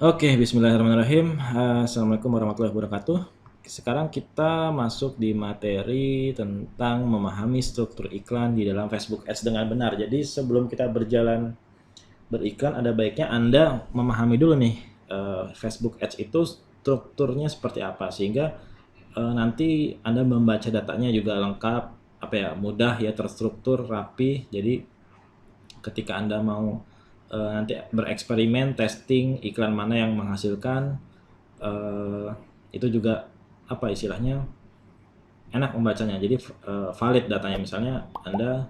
Oke, bismillahirrahmanirrahim. Assalamualaikum warahmatullahi wabarakatuh. Sekarang kita masuk di materi tentang memahami struktur iklan di dalam Facebook Ads dengan benar. Jadi sebelum kita berjalan beriklan, ada baiknya Anda memahami dulu nih Facebook Ads itu strukturnya seperti apa, sehingga nanti Anda membaca datanya juga lengkap, mudah ya, terstruktur, rapi. Jadi ketika Anda mau nanti bereksperimen, testing iklan mana yang menghasilkan, itu juga istilahnya enak membacanya. Jadi valid datanya. Misalnya Anda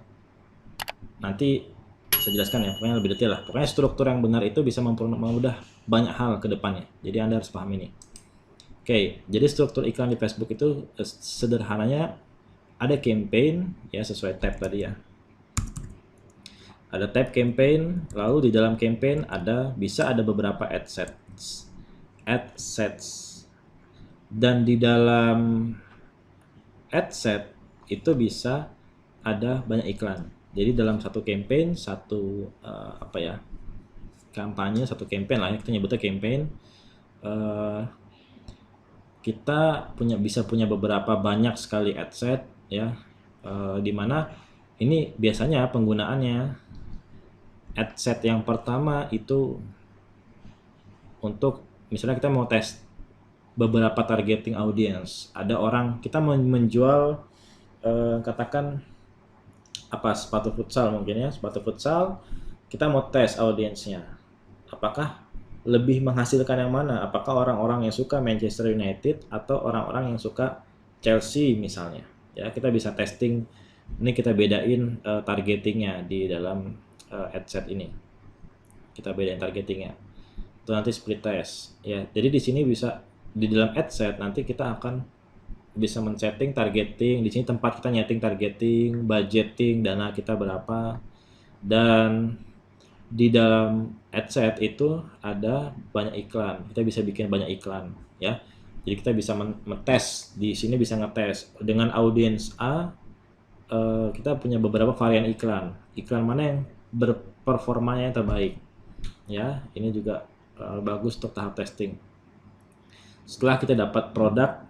nanti saya jelaskan ya, pokoknya lebih detail lah. Pokoknya struktur yang benar itu bisa mempermudah banyak hal ke depannya. Jadi Anda harus pahami ini. Oke, jadi struktur iklan di Facebook itu sederhananya ada campaign ya, sesuai tab tadi ya. Ada tab campaign, lalu di dalam campaign bisa ada beberapa ad sets. Dan di dalam ad set itu bisa ada banyak iklan. Jadi dalam satu campaign, satu kampanye, satu campaign lah ya, kita nyebutnya campaign. Kita bisa punya beberapa banyak sekali ad set ya, dimana ini biasanya penggunaannya ad set yang pertama itu untuk misalnya kita mau tes beberapa targeting audience. Ada orang, kita menjual katakan sepatu futsal mungkin ya, sepatu futsal, kita mau tes audiensnya. Apakah lebih menghasilkan yang mana? Apakah orang-orang yang suka Manchester United atau orang-orang yang suka Chelsea misalnya? Ya, kita bisa testing. Ini kita bedain targetingnya di dalam ad set ini. Kita bedain targetingnya. Itu nanti split test. Ya, jadi di sini bisa di dalam ad set nanti kita akan bisa men-setting targeting. Di sini tempat kita nyeting targeting, budgeting, dana kita berapa. Dan di dalam ad set itu ada banyak iklan. Kita bisa bikin banyak iklan ya. Jadi kita bisa ngetes, di sini bisa ngetes dengan audiens A. Kita punya beberapa varian iklan. Iklan mana yang berperformanya yang terbaik. Ya, ini juga bagus untuk tahap testing. Setelah kita dapat produk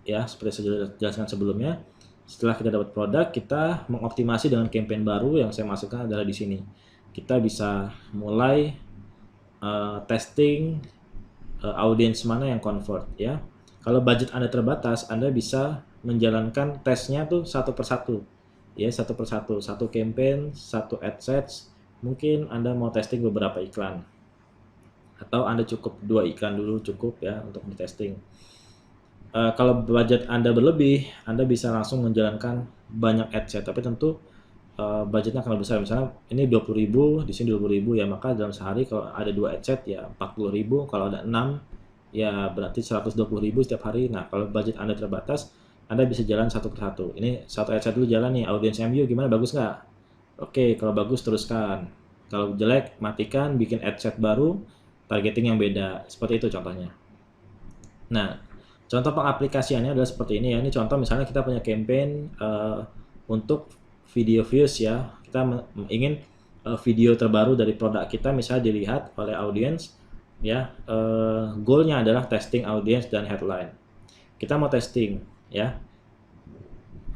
ya, seperti saya jelaskan sebelumnya, setelah kita dapat produk, kita mengoptimasi dengan campaign baru yang saya masukkan adalah di sini. Kita bisa mulai testing audiens mana yang convert ya. Kalau budget Anda terbatas, Anda bisa menjalankan tesnya tuh satu persatu ya, satu persatu, satu campaign, satu ad sets. Mungkin Anda mau testing beberapa iklan, atau Anda cukup 2 iklan dulu cukup ya untuk di testing. Kalau budget Anda berlebih, Anda bisa langsung menjalankan banyak ad set, tapi tentu budgetnya akan lebih besar. Misalnya ini 20.000, di sini 20.000 ya, maka dalam sehari kalau ada 2 ad set ya 40.000, kalau ada 6 ya berarti 120.000 setiap hari. Nah, kalau budget Anda terbatas, Anda bisa jalan satu persatu. Ini satu ad set dulu jalan nih, audiens MU gimana, bagus nggak? Oke, kalau bagus teruskan. Kalau jelek matikan, bikin ad set baru, targeting yang beda. Seperti itu contohnya. Nah, contoh pengaplikasiannya adalah seperti ini ya. Ini contoh misalnya kita punya campaign untuk video views ya. Kita ingin video terbaru dari produk kita misalnya dilihat oleh audiens ya. Goalnya adalah testing audiens dan headline. Kita mau testing ya.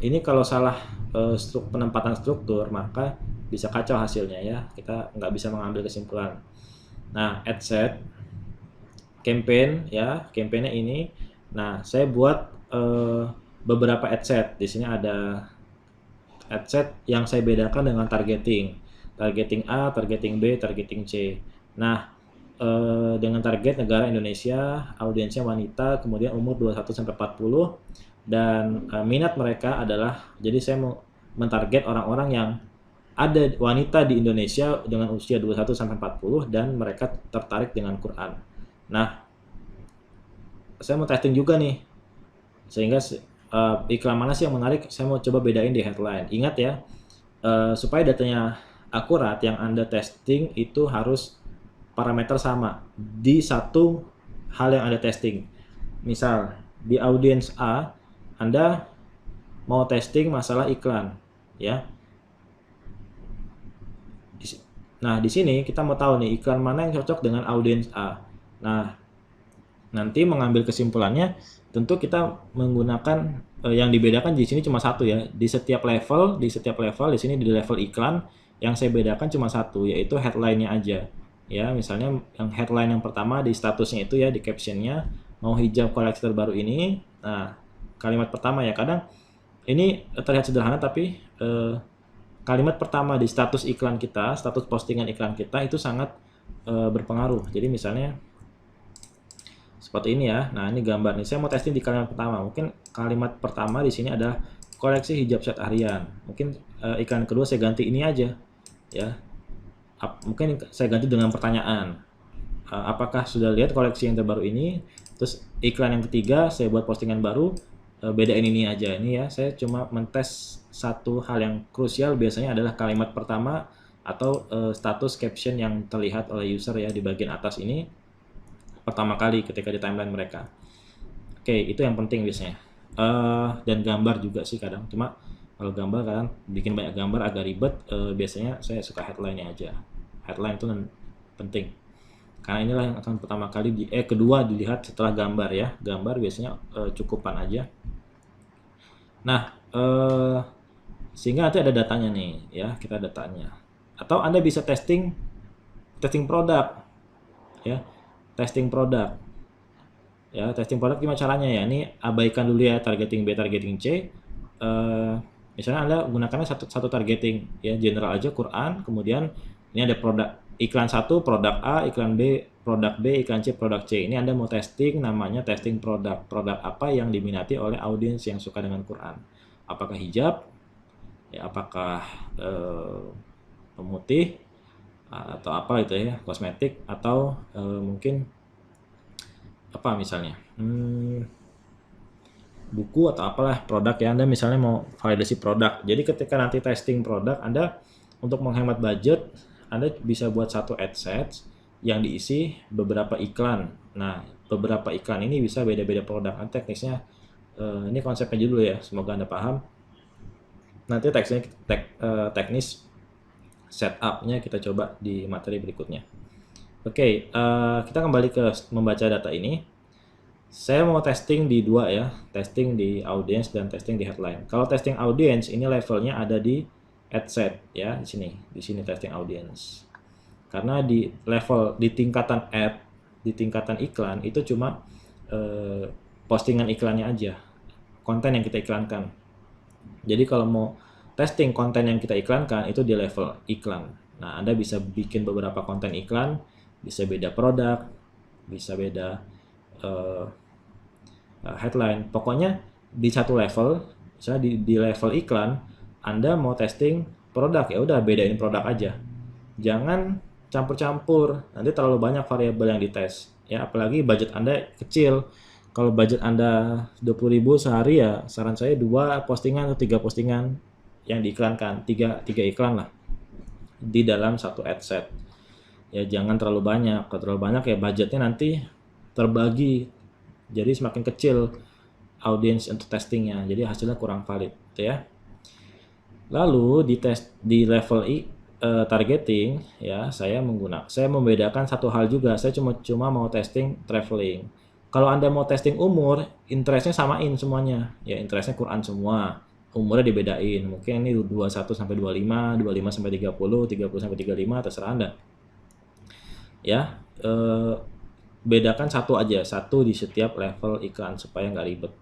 Ini kalau salah penempatan struktur, maka bisa kacau hasilnya ya. Kita nggak bisa mengambil kesimpulan. Nah, ad set, campaign ya, campaignnya ini. Nah, saya buat beberapa ad set. Di sini ada ad set yang saya bedakan dengan targeting. Targeting A, targeting B, targeting C. Nah, dengan target negara Indonesia, audiensnya wanita, kemudian umur 21-40, dan minat mereka adalah, jadi saya mau mentarget orang-orang yang ada wanita di Indonesia dengan usia 21-40 dan mereka tertarik dengan Quran. Nah, saya mau testing juga nih, sehingga iklan mana sih yang menarik, saya mau coba bedain di headline. Ingat ya, supaya datanya akurat, yang Anda testing itu harus parameter sama di satu hal yang Anda testing. Misal di audiens A, Anda mau testing masalah iklan ya. Nah, di sini kita mau tahu nih iklan mana yang cocok dengan audiens A. Nah, nanti mengambil kesimpulannya tentu kita menggunakan yang dibedakan di sini cuma satu ya. Di setiap level di sini di level iklan yang saya bedakan cuma satu, yaitu headline-nya aja. Ya, misalnya yang headline yang pertama di statusnya itu ya, di captionnya mau hijab koleksi terbaru ini. Nah, kalimat pertama ya, kadang ini terlihat sederhana tapi kalimat pertama di status iklan kita, status postingan iklan kita itu sangat berpengaruh. Jadi misalnya seperti ini ya. Nah, ini gambar nih. Saya mau testing di kalimat pertama. Mungkin kalimat pertama di sini ada koleksi hijab set harian. Mungkin iklan kedua saya ganti ini aja ya. Mungkin saya ganti dengan pertanyaan. Apakah sudah lihat koleksi yang terbaru ini? Terus iklan yang ketiga saya buat postingan baru, bedain ini aja. Ini ya, saya cuma mentes satu hal yang krusial biasanya adalah kalimat pertama atau status caption yang terlihat oleh user ya di bagian atas ini pertama kali ketika di timeline mereka. Oke, itu yang penting biasanya. Dan gambar juga sih kadang. Cuma kalau gambar kadang bikin banyak gambar agak ribet. Biasanya saya suka headline-nya aja. Headline itu penting. Karena inilah yang akan pertama kali kedua dilihat setelah gambar ya. Gambar biasanya cukupan aja. Nah, sehingga nanti ada datanya nih ya, kita datanya. Atau Anda bisa testing produk ya. Testing produk ya, testing produk gimana caranya ya? Ini abaikan dulu ya targeting B, targeting C. Misalnya Anda gunakannya satu targeting ya, general aja Quran, kemudian ini ada produk iklan satu, produk A, iklan B, produk B, iklan C, produk C. Ini Anda mau testing, namanya testing produk. Produk apa yang diminati oleh audiens yang suka dengan Quran? Apakah hijab? Ya, apakah pemutih? Atau apa itu ya, kosmetik, atau mungkin apa misalnya buku atau apalah produk ya. Anda misalnya mau validasi produk, jadi ketika nanti testing produk Anda untuk menghemat budget, Anda bisa buat satu adset yang diisi beberapa iklan. Nah, beberapa iklan ini bisa beda-beda produk. Teknisnya ini konsepnya dulu ya, semoga Anda paham. Nanti teknis setupnya kita coba di materi berikutnya. Oke, kita kembali ke membaca data ini. Saya mau testing di dua ya, testing di audience dan testing di headline. Kalau testing audience ini levelnya ada di adset ya, di sini testing audience. Karena di level di tingkatan ad, di tingkatan iklan itu cuma postingan iklannya aja, konten yang kita iklankan. Jadi kalau mau testing konten yang kita iklankan itu di level iklan. Nah, Anda bisa bikin beberapa konten iklan, bisa beda produk, bisa beda headline. Pokoknya di satu level, misalnya di level iklan, Anda mau testing produk, ya udah bedain produk aja. Jangan campur-campur, nanti terlalu banyak variabel yang dites. Ya, apalagi budget Anda kecil. Kalau budget Anda 20.000 sehari ya, saran saya 2 postingan atau 3 postingan yang diiklankan, 3 iklan lah di dalam satu adset. Ya jangan terlalu banyak. Kalau terlalu banyak ya budgetnya nanti terbagi. Jadi semakin kecil audience untuk testingnya. Jadi hasilnya kurang valid, gitu ya. Lalu di level targeting ya, saya membedakan satu hal juga. Saya cuma mau testing traveling. Kalau Anda mau testing umur, interestnya samain semuanya. Ya interestnya Quran semua. Umurnya dibedain. Mungkin ini 21 sampai 25, 25 sampai 30, 30 sampai 35, terserah Anda. Ya, bedakan satu aja, satu di setiap level iklan supaya nggak ribet.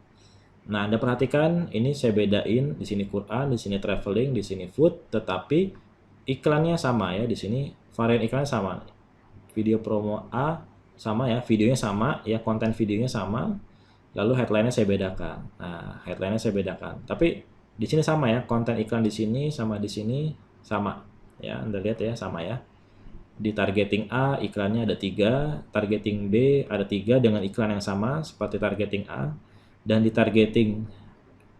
Nah, Anda perhatikan ini saya bedain di sini Quran, di sini traveling, di sini food, tetapi iklannya sama ya, di sini varian iklannya sama. Video promo A sama ya, videonya sama ya, konten videonya sama. Lalu headline-nya saya bedakan. Nah, headline-nya saya bedakan. Tapi di sini sama ya, konten iklan di sini sama di sini sama. Ya, Anda lihat ya, sama ya. Di targeting A iklannya ada 3, targeting B ada 3 dengan iklan yang sama seperti targeting A, dan di targeting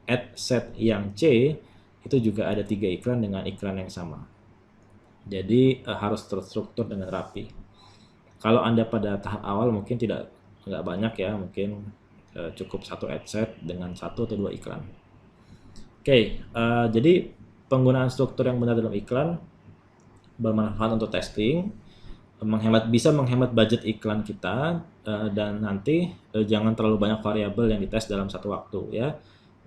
adset yang C itu juga ada 3 iklan dengan iklan yang sama. Jadi harus terstruktur dengan rapi. Kalau Anda pada tahap awal mungkin nggak banyak ya, mungkin cukup satu adset dengan 1 atau 2 iklan. Oke, jadi penggunaan struktur yang benar dalam iklan bermanfaat untuk testing. bisa menghemat budget iklan kita, dan nanti jangan terlalu banyak variabel yang dites dalam satu waktu ya.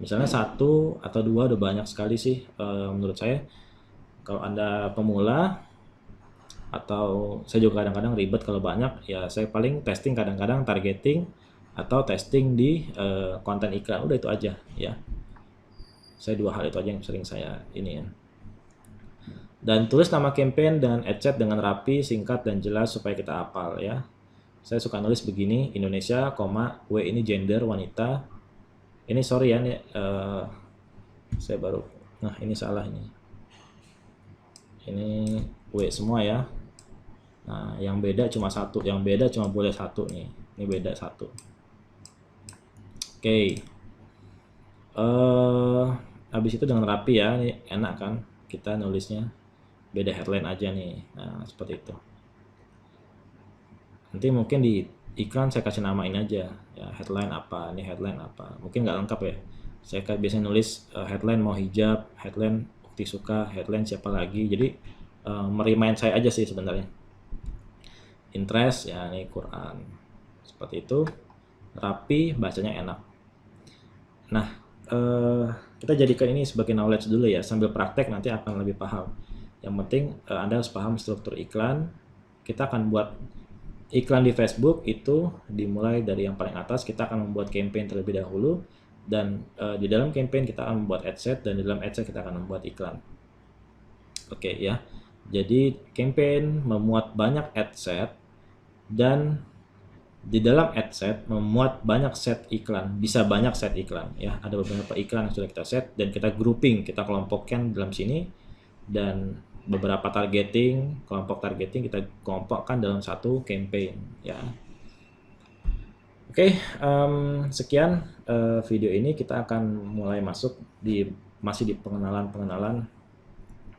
Misalnya satu atau dua udah banyak sekali sih menurut saya. Kalau Anda pemula, atau saya juga kadang-kadang ribet kalau banyak, ya saya paling testing kadang-kadang targeting atau testing di konten iklan, udah itu aja ya. Saya dua hal itu aja yang sering saya ini ya. Dan tulis nama campaign dengan adset dengan rapi, singkat dan jelas supaya kita hafal ya. Saya suka nulis begini, Indonesia, W ini gender wanita. Ini sorry ya, nih, saya baru, nah ini salah ini. Ini W semua ya. Nah yang beda cuma satu, yang beda cuma boleh satu nih. Ini beda satu. Oke. Habis itu dengan rapi ya, ini enak kan kita nulisnya. Beda headline aja nih. Nah seperti itu. Nanti mungkin di iklan saya kasih namain aja ya, headline apa, ini headline apa, mungkin nggak lengkap ya. Saya biasanya nulis headline mau hijab, headline Ukti suka, headline siapa lagi, jadi merimain saya aja sih sebenarnya. Interest ya, ini Quran, seperti itu, rapi, bacanya enak. Nah kita jadikan ini sebagai knowledge dulu ya, sambil praktek nanti akan lebih paham. Yang penting Anda harus paham struktur iklan. Kita akan buat iklan di Facebook itu dimulai dari yang paling atas. Kita akan membuat campaign terlebih dahulu, dan di dalam campaign kita akan membuat adset, dan di dalam adset kita akan membuat iklan. Oke ya, jadi campaign memuat banyak adset, dan di dalam adset memuat banyak set iklan, bisa banyak set iklan ya. Ada beberapa iklan yang sudah kita set dan kita grouping, kita kelompokkan dalam sini, dan beberapa targeting, kelompok targeting kita kelompokkan dalam satu campaign ya. Oke, sekian video ini. Kita akan mulai masuk masih di pengenalan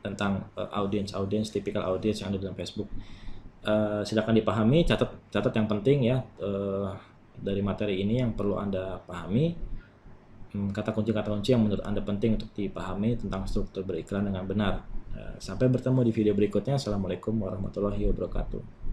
tentang audience, typical audience yang ada dalam Facebook. Silakan dipahami, catat yang penting ya dari materi ini yang perlu Anda pahami. Kata kunci yang menurut Anda penting untuk dipahami tentang struktur beriklan dengan benar. Sampai bertemu di video berikutnya. Assalamualaikum warahmatullahi wabarakatuh.